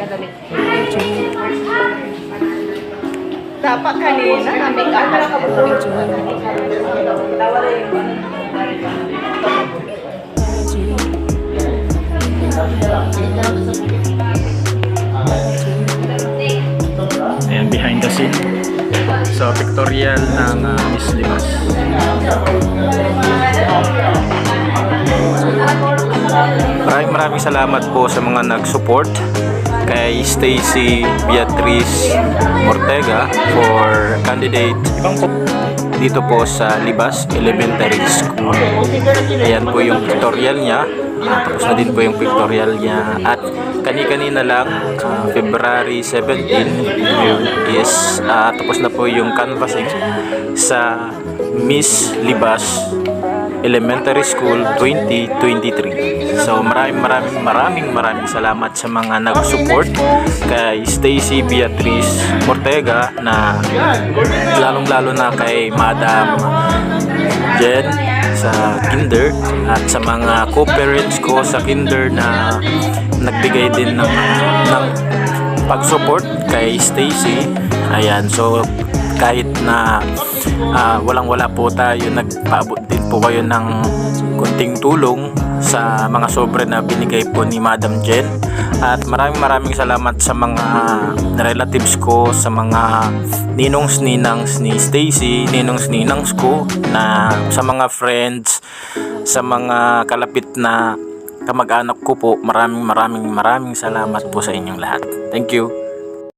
Dali. Dapat kanina kami Ayan, behind the scene sa pictorial ng Miss Limas. Maraming salamat po sa mga nag-support kay Stacy Beatriz Ortega for candidate dito po sa Libas Elementary School. Ayan po yung pictorial niya. Tapos na din po yung pictorial niya. At kani-kanina lang, February 17 is tapos na po yung canvassing sa Miss Libas Elementary School 2023. So maraming salamat sa mga nag-support kay Stacy Beatriz Ortega, na lalong-lalo na kay Madam Jen sa kinder, at sa mga co-parents ko sa kinder na nagbigay din ng pag-support kay Stacy. Ayan, so kahit na walang-wala po tayo, nagpaabot din po kayo ng kunting tulong sa mga sobre na binigay po ni Madam Jen. At maraming salamat sa mga relatives ko, sa mga ninongs-ninangs ni Stacy, ninongs-ninangs ko, na sa mga friends, sa mga kalapit na kamag-anak ko po. Maraming salamat po sa inyong lahat. Thank you.